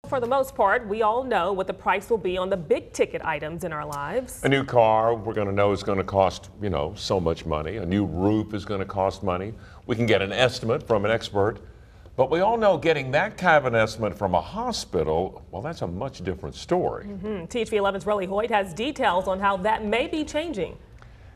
For the most part, we all know what the price will be on the big ticket items in our lives. A new car, we're going to know is going to cost, so much money. A new roof is going to cost money. We can get an estimate from an expert. But we all know getting that kind of an estimate from a hospital, well, that's a much different story. THV 11's Relly Hoyt has details on how that may be changing.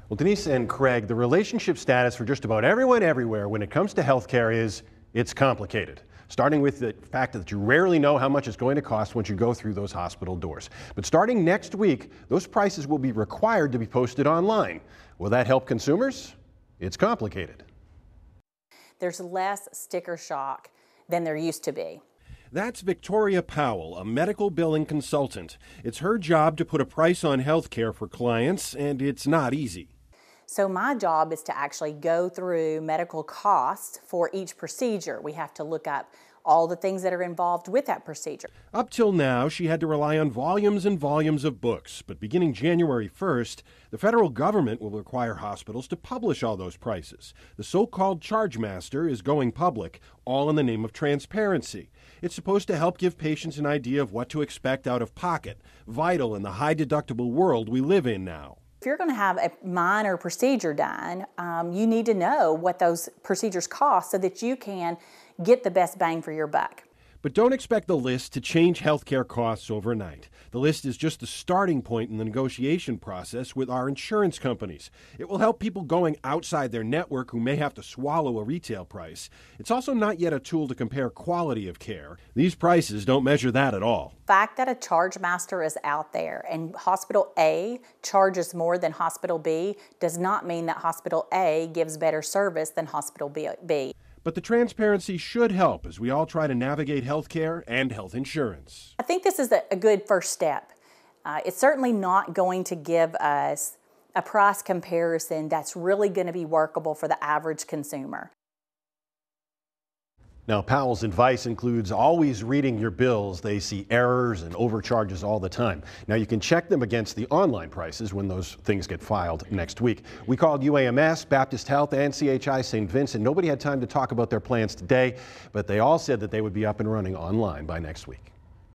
Well, Denise and Craig, the relationship status for just about everyone everywhere when it comes to healthcare is it's complicated. Starting with the fact that you rarely know how much it's going to cost once you go through those hospital doors. But starting next week, those prices will be required to be posted online. Will that help consumers? It's complicated. There's less sticker shock than there used to be. That's Victoria Powell, a medical billing consultant. It's her job to put a price on healthcare for clients, and it's not easy. So my job is to actually go through medical costs for each procedure. We have to look up all the things that are involved with that procedure. Up till now, she had to rely on volumes and volumes of books. But beginning January 1st, the federal government will require hospitals to publish all those prices. The so-called Charge Master is going public, all in the name of transparency. It's supposed to help give patients an idea of what to expect out of pocket, vital in the high-deductible world we live in now. If you're going to have a minor procedure done, you need to know what those procedures cost so that you can get the best bang for your buck. But don't expect the list to change healthcare costs overnight. The list is just the starting point in the negotiation process with our insurance companies. It will help people going outside their network who may have to swallow a retail price. It's also not yet a tool to compare quality of care. These prices don't measure that at all. The fact that a charge master is out there and hospital A charges more than hospital B does not mean that hospital A gives better service than hospital B. But the transparency should help as we all try to navigate healthcare and health insurance. I think this is a good first step. It's certainly not going to give us a price comparison that's really going to be workable for the average consumer. Now, Powell's advice includes always reading your bills. They see errors and overcharges all the time. Now, you can check them against the online prices when those things get filed next week. We called UAMS, Baptist Health, and CHI St. Vincent. Nobody had time to talk about their plans today, but they all said that they would be up and running online by next week.